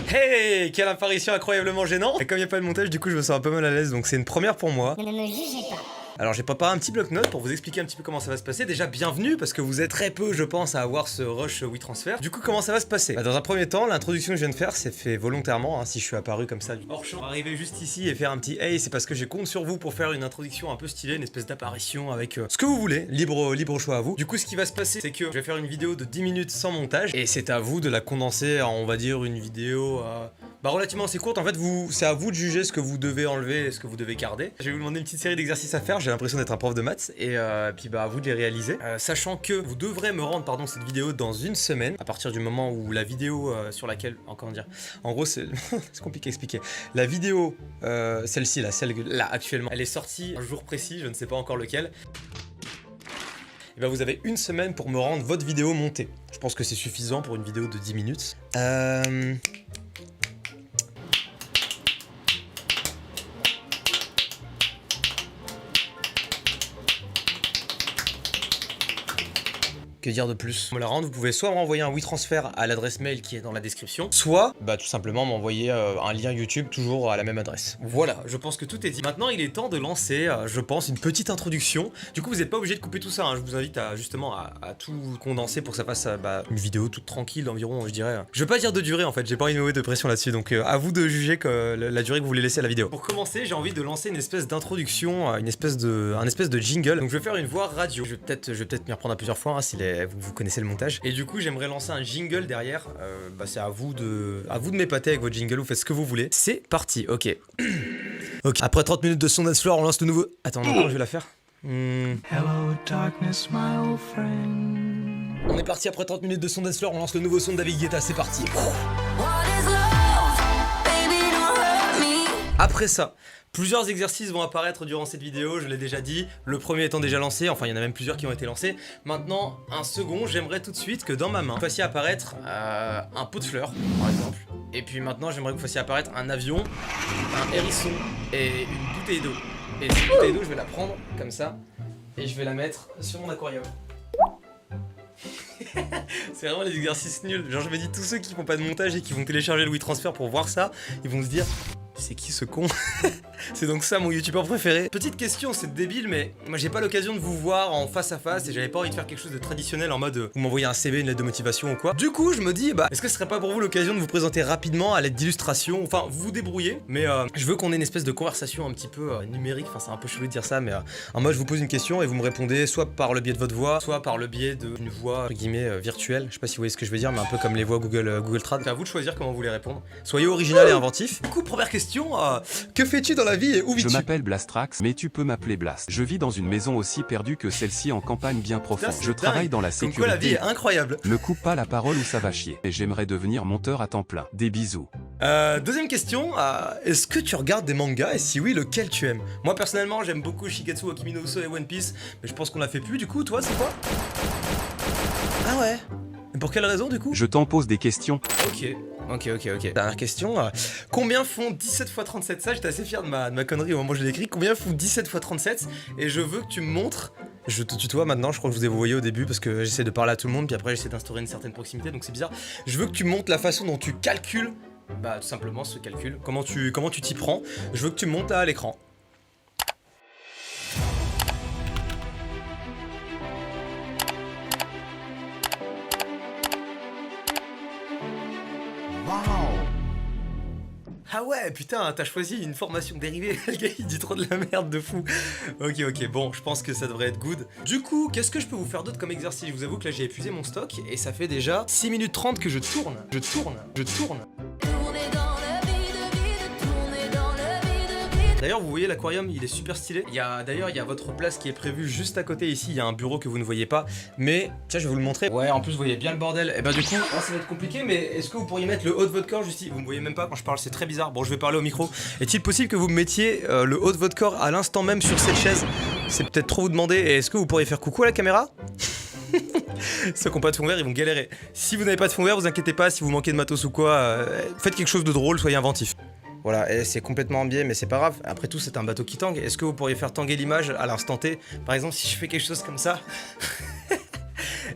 Hey, quelle apparition incroyablement gênante. Et comme il n'y a pas de montage, du coup je me sens un peu mal à l'aise, donc c'est une première pour moi. Ne me jugez pas. Alors j'ai préparé un petit bloc-notes pour vous expliquer un petit peu comment ça va se passer. Déjà bienvenue parce que vous êtes très peu je pense à avoir ce rush WeTransfer. Du coup comment ça va se passer? Dans un premier temps, l'introduction que je viens de faire c'est fait volontairement, si je suis apparu comme ça hors champ. Arriver juste ici et faire un petit hey, c'est parce que je compte sur vous pour faire une introduction un peu stylée, une espèce d'apparition avec ce que vous voulez, libre choix à vous. Du coup ce qui va se passer c'est que je vais faire une vidéo de 10 minutes sans montage et c'est à vous de la condenser en on va dire une vidéo relativement assez courte. En fait c'est à vous de juger ce que vous devez enlever et ce que vous devez garder. Je vais vous demander une petite série d'exercices à faire. J'ai l'impression d'être un prof de maths et puis à vous de les réaliser. Sachant que vous devrez me rendre cette vidéo dans une semaine, à partir du moment où la vidéo sur laquelle, comment dire, en gros c'est c'est compliqué à expliquer. La vidéo, celle-ci là, celle là actuellement, elle est sortie un jour précis, je ne sais pas encore lequel. Et ben vous avez une semaine pour me rendre votre vidéo montée. Je pense que c'est suffisant pour une vidéo de 10 minutes. Que dire de plus? Pour me la rendre, vous pouvez soit m'envoyer un WeTransfer à l'adresse mail qui est dans la description, soit tout simplement m'envoyer un lien YouTube toujours à la même adresse. Voilà, je pense que tout est dit. Maintenant, il est temps de lancer, je pense, une petite introduction. Du coup, vous n'êtes pas obligé de couper tout ça. Je vous invite à justement à tout condenser pour que ça fasse une vidéo toute tranquille d'environ, je dirais. Je veux pas dire de durée en fait, j'ai pas envie de mettre de pression là-dessus. Donc à vous de juger que la durée que vous voulez laisser à la vidéo. Pour commencer, j'ai envie de lancer une espèce d'introduction, un espèce de jingle. Donc je vais faire une voix radio. Je vais peut-être m'y reprendre à plusieurs fois si vous connaissez le montage. Et du coup, j'aimerais lancer un jingle derrière. C'est à vous de m'épater avec votre jingle. Vous faites ce que vous voulez. C'est parti. Ok. Ok. Après 30 minutes de son dance floor, on lance le nouveau. Attends, comment je vais la faire? Hello darkness, my old friend. On est parti après 30 minutes de son dance floor. On lance le nouveau son de David Guetta. C'est parti. Après ça, plusieurs exercices vont apparaître durant cette vidéo, je l'ai déjà dit, le premier étant déjà lancé, enfin il y en a même plusieurs qui ont été lancés. Maintenant, un second, j'aimerais tout de suite que dans ma main, vous fassiez apparaître un pot de fleurs, par exemple. Et puis maintenant, j'aimerais que vous fassiez apparaître un avion, un hérisson et une bouteille d'eau. Et cette bouteille d'eau, je vais la prendre comme ça, et je vais la mettre sur mon aquarium. C'est vraiment les exercices nuls. Genre je me dis, tous ceux qui font pas de montage et qui vont télécharger le WeTransfer pour voir ça, ils vont se dire... C'est qui ce con? C'est donc ça mon youtubeur préféré. Petite question, c'est débile, mais moi j'ai pas l'occasion de vous voir en face à face et j'avais pas envie de faire quelque chose de traditionnel en mode vous m'envoyez un CV, une lettre de motivation ou quoi. Du coup, je me dis, est-ce que ce serait pas pour vous l'occasion de vous présenter rapidement à l'aide d'illustrations? Enfin, vous vous débrouillez, mais je veux qu'on ait une espèce de conversation un petit peu numérique. Enfin, c'est un peu chelou de dire ça, mais en mode je vous pose une question et vous me répondez soit par le biais de votre voix, soit par le biais d'une voix entre guillemets virtuelle. Je sais pas si vous voyez ce que je veux dire, mais un peu comme les voix Google Trad. C'est à vous de choisir comment vous voulez répondre. Soyez original et inventif. Du coup, première question. Que fais-tu dans la vie et où vis-tu? Je m'appelle Blastrax, mais tu peux m'appeler Blast. Je vis dans une maison aussi perdue que celle-ci en campagne bien profonde. Je travaille dans la sécurité. Comme quoi la vie est incroyable. Me coupe pas la parole ou ça va chier. Et j'aimerais devenir monteur à temps plein. Des bisous. Deuxième question, est-ce que tu regardes des mangas et si oui, lequel tu aimes? Moi personnellement, j'aime beaucoup Shigetsu wa Kimi no Uso et One Piece, mais je pense qu'on l'a fait plus. Du coup, toi, c'est quoi? Ah ouais. Et pour quelle raison du coup? Je t'en pose des questions. Ok. Dernière question. Combien font 17 x 37? Ça, j'étais assez fier de ma connerie au moment où je l'ai écrit. Combien font 17 x 37? Et je veux que tu me montres. Je te tutoie maintenant, je crois que je vous ai voyé au début parce que j'essaie de parler à tout le monde, puis après j'essaie d'instaurer une certaine proximité, donc c'est bizarre. Je veux que tu me montres la façon dont tu calcules, tout simplement ce calcul. Comment tu t'y prends. Je veux que tu me montes à l'écran. Ah ouais, putain, t'as choisi une formation dérivée. Le gars, il dit trop de la merde de fou. Ok, bon, je pense que ça devrait être good. Du coup, qu'est-ce que je peux vous faire d'autre comme exercice? Je vous avoue que là, j'ai épuisé mon stock et ça fait déjà 6 minutes 30 que je tourne. D'ailleurs, vous voyez l'aquarium, il est super stylé. D'ailleurs, il y a votre place qui est prévue juste à côté ici. Il y a un bureau que vous ne voyez pas. Mais, tiens, je vais vous le montrer. Ouais, en plus, vous voyez bien le bordel. Et du coup, ça va être compliqué. Mais est-ce que vous pourriez mettre le haut de votre corps juste ici? Vous me voyez même pas quand je parle, c'est très bizarre. Bon, je vais parler au micro. Est-il possible que vous me mettiez le haut de votre corps à l'instant même sur cette chaise? C'est peut-être trop vous demander. Et est-ce que vous pourriez faire coucou à la caméra? Ceux qui n'ont pas de fond vert, ils vont galérer. Si vous n'avez pas de fond vert, vous inquiétez pas. Si vous manquez de matos ou quoi, faites quelque chose de drôle, soyez inventif. Voilà, et c'est complètement en biais, mais c'est pas grave. Après tout, c'est un bateau qui tangue. Est-ce que vous pourriez faire tanguer l'image à l'instant T? Par exemple, si je fais quelque chose comme ça.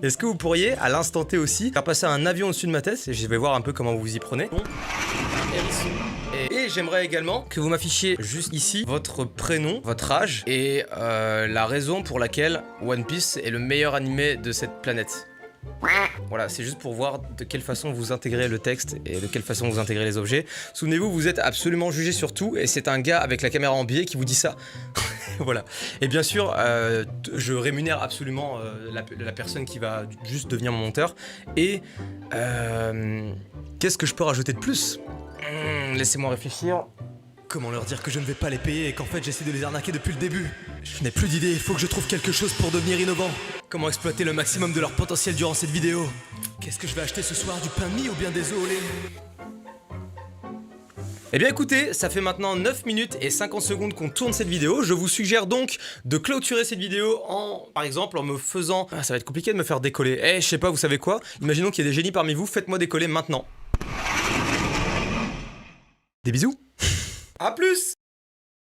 Est-ce que vous pourriez, à l'instant T aussi, faire passer un avion au-dessus de ma tête? Et je vais voir un peu comment vous vous y prenez. Bon. Hérisson. Et j'aimerais également que vous m'affichiez juste ici votre prénom, votre âge et la raison pour laquelle One Piece est le meilleur animé de cette planète. Voilà, c'est juste pour voir de quelle façon vous intégrez le texte et de quelle façon vous intégrez les objets. Souvenez-vous, vous êtes absolument jugé sur tout et c'est un gars avec la caméra en biais qui vous dit ça. Voilà. Et bien sûr, je rémunère absolument la personne qui va juste devenir mon monteur. Et qu'est-ce que je peux rajouter de plus? Laissez-moi réfléchir. Comment leur dire que je ne vais pas les payer et qu'en fait j'essaie de les arnaquer depuis le début? Je n'ai plus d'idée, il faut que je trouve quelque chose pour devenir innovant. Comment exploiter le maximum de leur potentiel durant cette vidéo? Qu'est-ce que je vais acheter ce soir, du pain de mie ou bien des œufs au lait? Eh bien écoutez, ça fait maintenant 9 minutes et 50 secondes qu'on tourne cette vidéo. Je vous suggère donc de clôturer cette vidéo par exemple, en me faisant... Ah, ça va être compliqué de me faire décoller. Je sais pas, vous savez quoi? Imaginons qu'il y ait des génies parmi vous, faites-moi décoller maintenant. Des bisous. A plus.